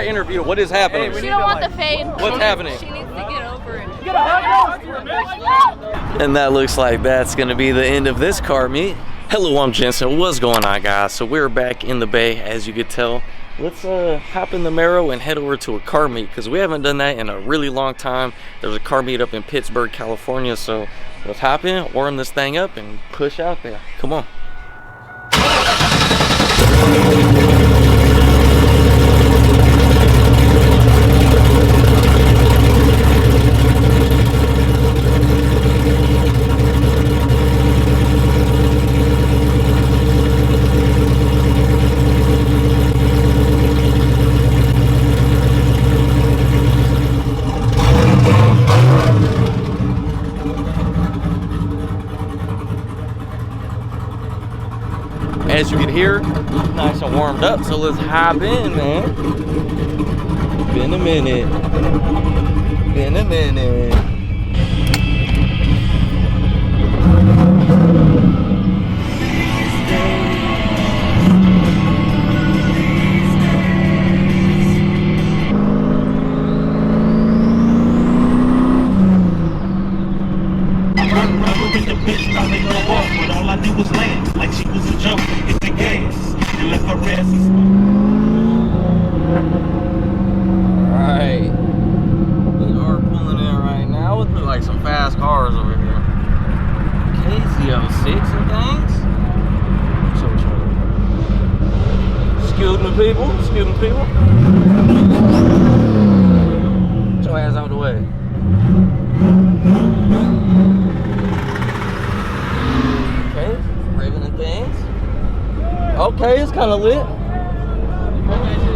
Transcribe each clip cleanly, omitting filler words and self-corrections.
interview. What is happening? She don't want the fade. What's happening? She needs to get over it. And that looks like that's gonna be the end of this car meet. Hello, I'm Jensen. What's going on, guys? So we're back in the Bay, as you could tell. Let's hop in the Mero and head over to a car meet because we haven't done that in a really long time. There's a car meet up in Pittsburgh, California. So let's hop in, warm this thing up, and push out there. Come on. As you can hear, nice and warmed up, so let's hop in, man. Been a minute. Been a minute. All I did was land like she was a joke. Hit the gas and left her rest. Alright. We are pulling in right now. It looks like some fast cars over here. KZ06 and things. Excuse me, people. Excuse me, people. Get your ass out the way. Okay, it's kind of lit.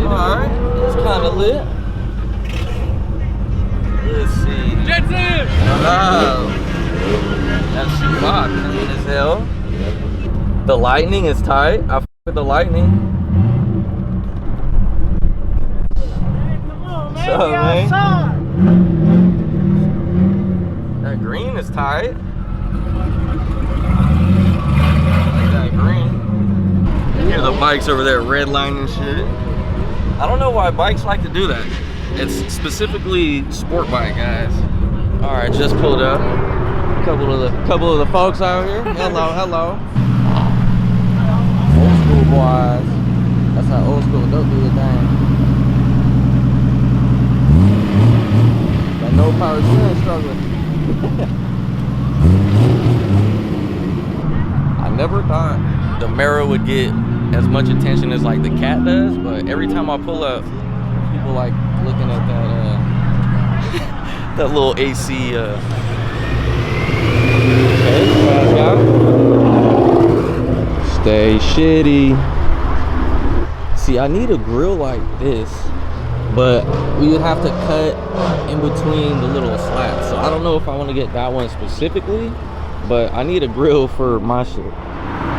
Alright, it's kind of lit. Let's see. Jensen! Wow. That's wow, clean as hell. The lightning is tight. I f with the lightning. Hey, come on, man. What's up, man? That green is tight. I like that green. Hear the bikes over there redlining shit. I don't know why bikes like to do that. It's specifically sport bike guys. All right, just pulled up. Couple of the folks out here. Hello, hello. Old school boys. That's how old school don't do the thing. Got no power steering struggling. I never thought the Mero would get as much attention as like the Cat does, but every time I pull up, people like looking at that that little AC okay, stay shitty. See, I need a grill like this, but we would have to cut in between the little slats, so I don't know if I want to get that one specifically, but I need a grill for my shit.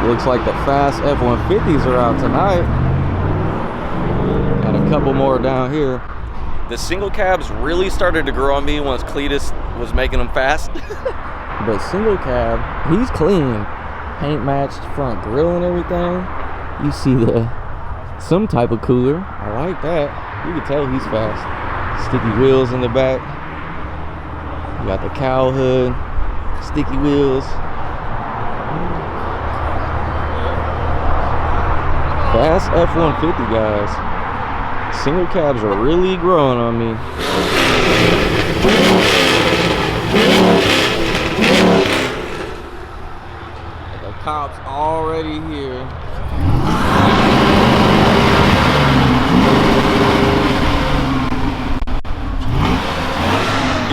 Looks like the fast F-150s are out tonight. Got a couple more down here. The single cabs really started to grow on me once Cletus was making them fast. But single cab, he's clean. Paint matched front grille and everything. You see some type of cooler. I like that. You can tell he's fast. Sticky wheels in the back. You got the cowl hood. Sticky wheels. Fast F-150 guys. Single cabs are really growing on me. The cops already here.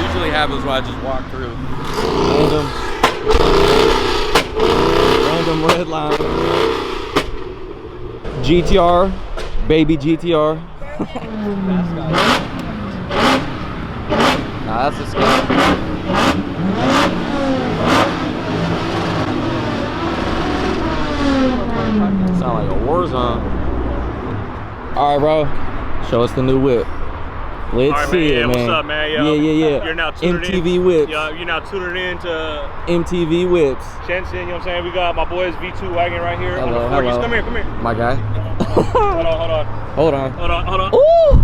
Usually happens when I just walk through. Random red line. GTR, baby GTR. Nah, that's a scam. Sound like a war zone. All right, bro. Show us the new whip. Let's see it, man. What's up, man? Yo, yeah. You're now tutored MTV in. whips. You're now tutored into MTV whips. Jensen, you know what I'm saying? We got my boy's V2 wagon right here. Hello, on the floor. hello. Just come here. My guy. Hold on. Hold on. Hold on. Ooh!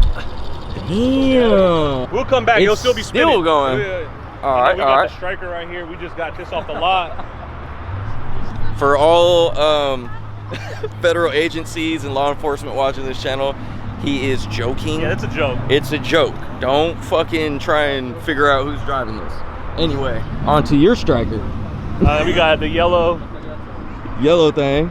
Damn. We'll come back. It's You'll still be spinning. still going. Yeah. All right, We all got right. the striker right here. We just got this off the lot. For all federal agencies and law enforcement watching this channel, he is joking. Yeah, it's a joke. It's a joke. Don't fucking try and figure out who's driving this. Anyway, on to your striker. We got the yellow. Yellow thing.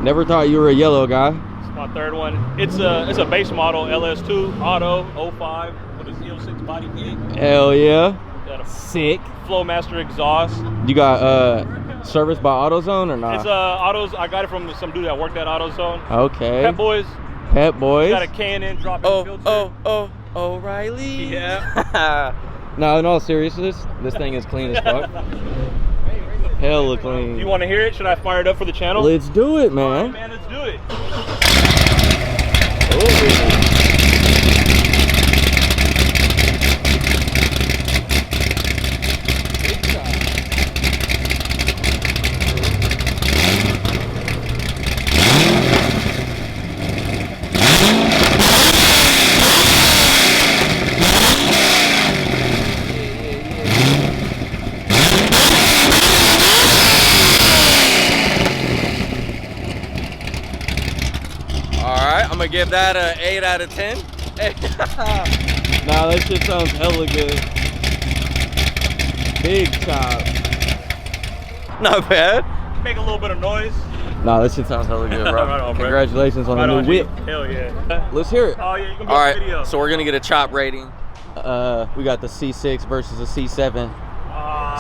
Never thought you were a yellow guy. It's my third one. It's a base model LS2 Auto 05 with a Z06 body kit. Hell yeah. Got a Sick. Flowmaster exhaust. You got service by AutoZone or not? It's autos. I got it from some dude that worked at AutoZone. Okay. Pep Boys. Pep Boys. Got a K&N drop-in filter. O'Reilly. Yeah. No, in all seriousness, this thing is clean as fuck. Hella clean. You want to hear it? Should I fire it up for the channel? Let's do it, All right, man. man, let's do it. Ooh. I'm gonna give that a 8 out of 10. Nah, that shit sounds hella good. Big chop. Not bad. Make a little bit of noise. Nah, that shit sounds hella good, bro. Right on, bro. Congratulations on Right the on, new whip. G. Hell yeah. Let's hear it. Oh yeah, you can be All on right, video. so we're gonna get a chop rating. We got the C6 versus a C7.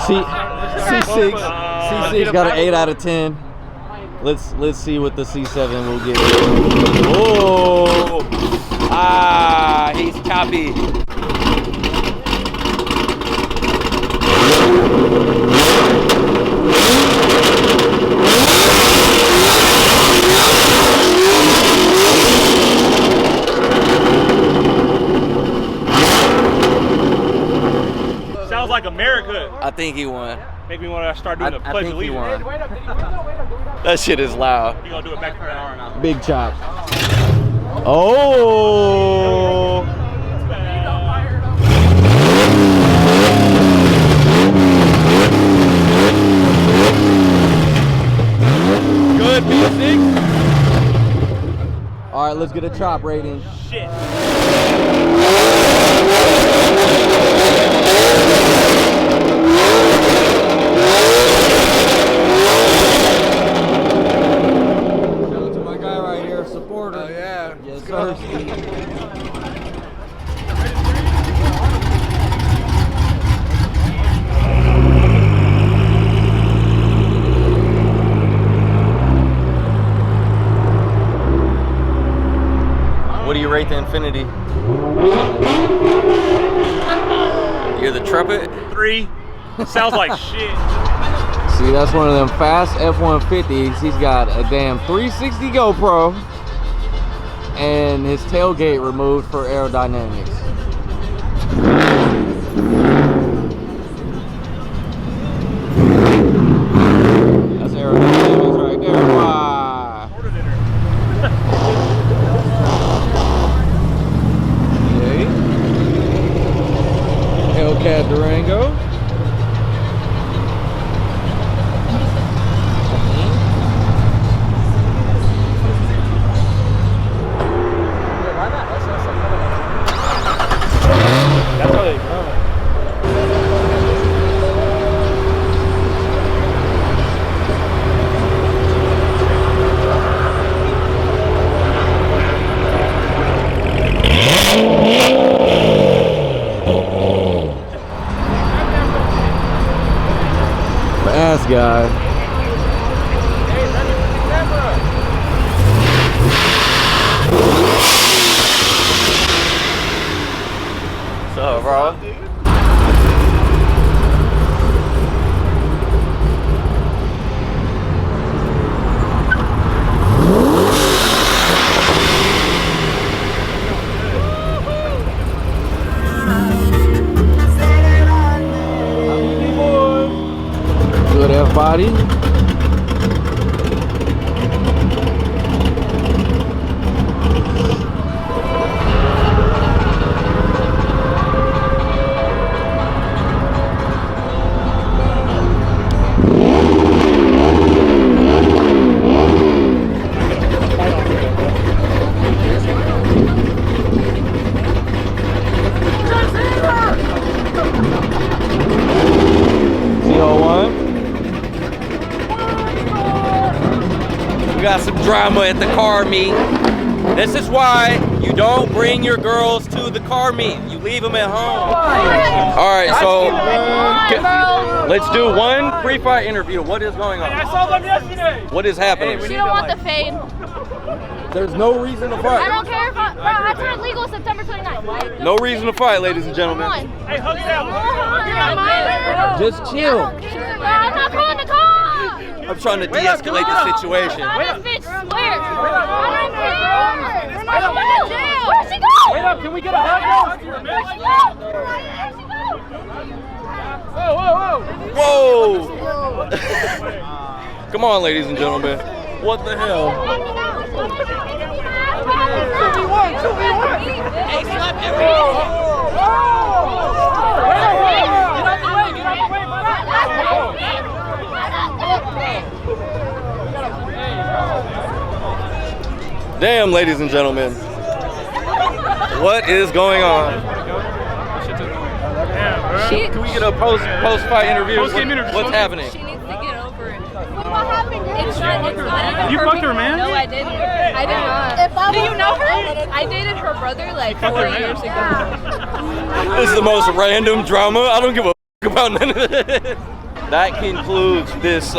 C6 got an 8 out of 10. Let's see what the C7 will give. Oh, he's choppy. Sounds like America. I think he won. Make me want to start doing the I pledge think of he allegiance. won. That shit is loud. You gonna do it back to an hour now? Big chop. Oh. Good music. All right, let's get a chop rating. Shit. Shout out to my guy right here, supporter. Oh yeah. Yes, sir. What do you rate the Infinity? You hear the trumpet? 3. Sounds like shit. See, that's one of them fast F-150s. He's got a damn 360 GoPro and his tailgate removed for aerodynamics. That's aerodynamics right there. Wow. Okay. Hellcat Durango. That's how they go. Fast guy. What's up, bro? Good F body. got some drama at the car meet. This is why you don't bring your girls to the car meet. You leave them at home. All right, so let's do one pre-fight interview. What is going on? I saw them yesterday. What is happening? She don't want the fade. There's no reason to I fight. don't care if I turn legal September 29th. No reason to fight, ladies and gentlemen. Hey, hug it out. Just chill. I'm not calling the car. I'm trying to de-escalate the situation. This bitch swears. I don't care. We're not going to jail. Where'd she go? Wait up, can we get a hug? Where'd she go? Where'd she go? Whoa! Come on, ladies and gentlemen. What the hell? 2v1. Hey, slap everyone. Damn, ladies and gentlemen. What is going on? Can we get a post-fight interview? What's happening? She needs to get over it. What happened? It's not even You fucked her, man? No, I didn't. I did not. Do you know her? I dated her brother like 4 years ago. This is the most random drama. I don't give a about none of this. That concludes this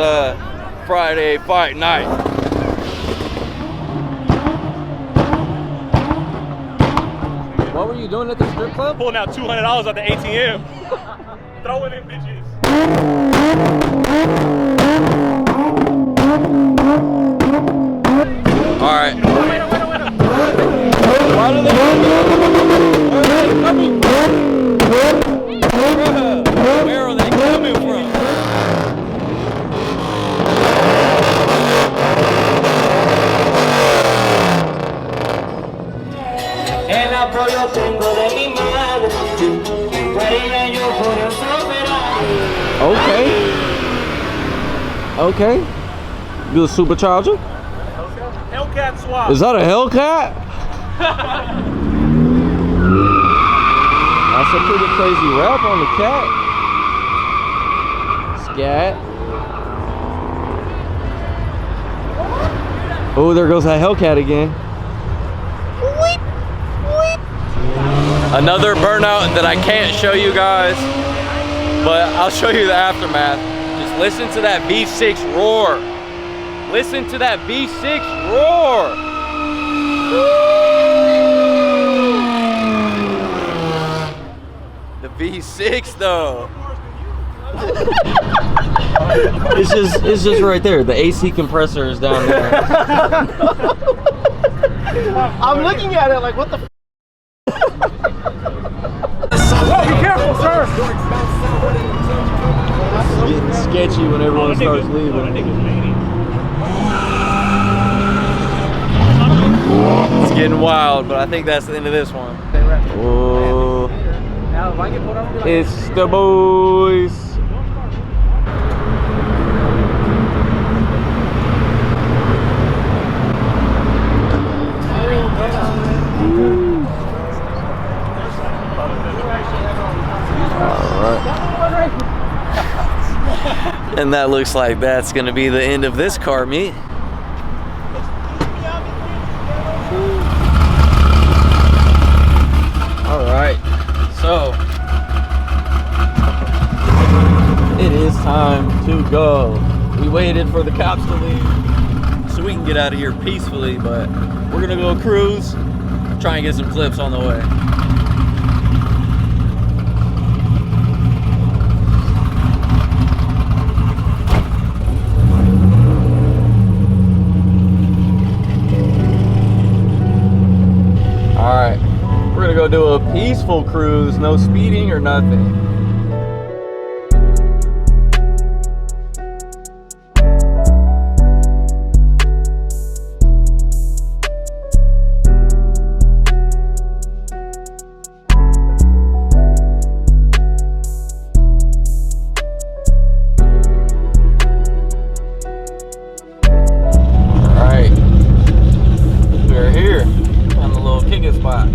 Friday fight night. What were you doing at the strip club? Pulling out $200 out the ATM. Throwing in bitches. All right. Why do they coming? Where are they coming from? Okay. Okay. You a supercharger? Hellcat swap. Is that a Hellcat? That's a pretty crazy rap on the cat. Scat. Oh, there goes that Hellcat again. Another burnout that I can't show you guys, but I'll show you the aftermath. Just listen to that V6 roar. Listen to that V6 roar. The V6 though. It's just right there. The AC compressor is down there. I'm looking at it like, what the f? Whoa, be careful, sir. It's getting sketchy when everyone starts leaving. It's getting wild, but I think that's the end of this one. Oh, it's the boys. And that looks like that's going to be the end of this car meet. All right, so it is time to go. We waited for the cops to leave so we can get out of here peacefully, but we're going to go cruise, try and get some clips on the way. Alright, we're gonna go do a peaceful cruise, no speeding or nothing. Alright, we're here on the little kicking spot.